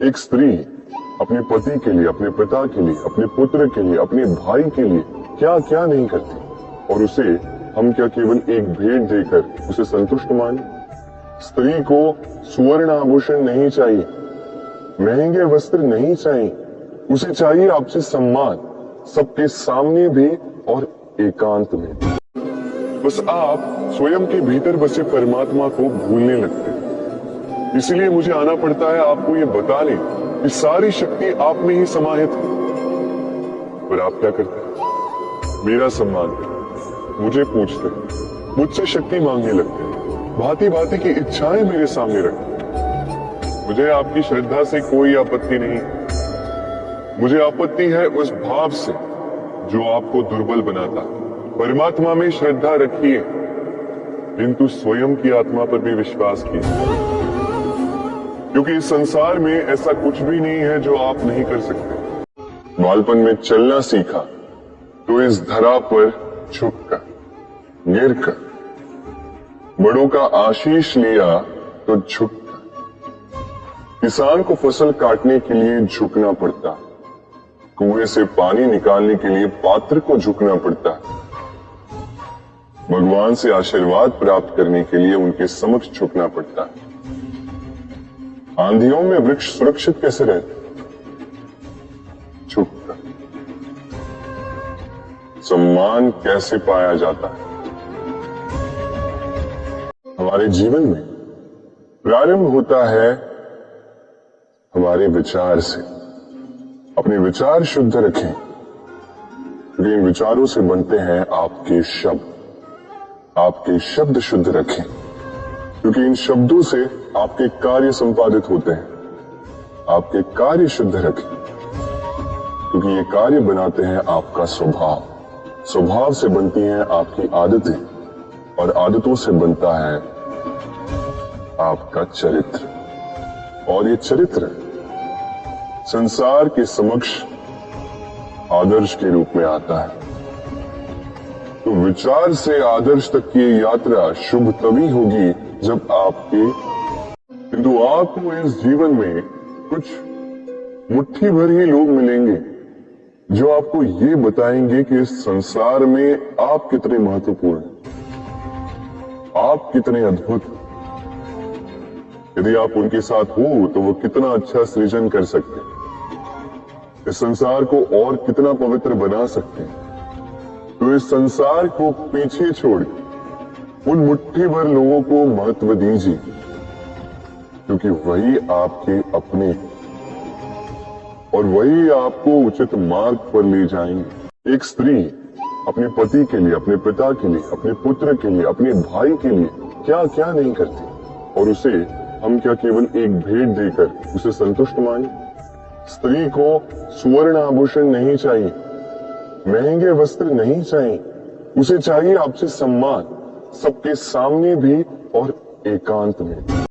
एक स्त्री अपने पति के लिए, अपने पिता के लिए, अपने पुत्र के लिए, अपने भाई के लिए क्या क्या नहीं करती, और उसे हम क्या केवल एक भेंट देकर उसे संतुष्ट माने? स्त्री को सुवर्ण आभूषण नहीं चाहिए, महंगे वस्त्र नहीं चाहिए, उसे चाहिए आपसे सम्मान, सबके सामने भी और एकांत में भी। बस आप स्वयं के भीतर बसे परमात्मा को भूलने लगते हैं। इसलिए मुझे आना पड़ता है आपको ये बताने कि सारी शक्ति आप में ही समाहित है। पर आप क्या करते हैं? मेरा सम्मान करते, मुझे पूछते, मुझसे शक्ति मांगने लगते, भांति भांति की इच्छाएं मेरे सामने रखते। मुझे आपकी श्रद्धा से कोई आपत्ति नहीं, मुझे आपत्ति है उस भाव से जो आपको दुर्बल बनाता है। परमात्मा में श्रद्धा रखिए, किंतु स्वयं की आत्मा पर भी विश्वास कीजिए, क्योंकि इस संसार में ऐसा कुछ भी नहीं है जो आप नहीं कर सकते। बालपन में चलना सीखा तो इस धरा पर झुककर, गिरकर, बड़ों का आशीष लिया तो झुककर। किसान को फसल काटने के लिए झुकना पड़ता, कुएं से पानी निकालने के लिए पात्र को झुकना पड़ता, भगवान से आशीर्वाद प्राप्त करने के लिए उनके समक्ष झुकना पड़ता। आंधियों में वृक्ष सुरक्षित कैसे रहते? झुककर। सम्मान कैसे पाया जाता है? हमारे जीवन में प्रारंभ होता है हमारे विचार से। अपने विचार शुद्ध रखें, क्योंकि इन विचारों से बनते हैं आपके शब्द। आपके शब्द शुद्ध रखें, क्योंकि इन शब्दों से आपके कार्य संपादित होते हैं। आपके कार्य शुद्ध रखें, क्योंकि ये कार्य बनाते हैं आपका स्वभाव। स्वभाव से बनती हैं आपकी आदतें, और आदतों से बनता है आपका चरित्र, और ये चरित्र संसार के समक्ष आदर्श के रूप में आता है। तो विचार से आदर्श तक की यात्रा शुभ तभी होगी जब आपके, किंतु आपको इस जीवन में कुछ मुट्ठी भर ही लोग मिलेंगे जो आपको ये बताएंगे कि इस संसार में आप कितने महत्वपूर्ण हैं, आप कितने अद्भुत। यदि आप उनके साथ हो तो वो कितना अच्छा सृजन कर सकते हैं, इस संसार को और कितना पवित्र बना सकते हैं। तो इस संसार को पीछे छोड़ उन मुट्ठी भर लोगों को महत्व दीजिए, क्योंकि वही आपके अपने, और वही आपको उचित मार्ग पर ले जाएंगे। एक स्त्री अपने पति के लिए, अपने पिता के लिए, अपने पुत्र के लिए, अपने भाई के लिए क्या क्या नहीं करती, और उसे हम क्या केवल एक भेंट देकर उसे संतुष्ट माने? स्त्री को सुवर्ण आभूषण नहीं चाहिए, महंगे वस्त्र नहीं चाहिए, उसे चाहिए आपसे सम्मान, सबके सामने भी और एकांत में भी।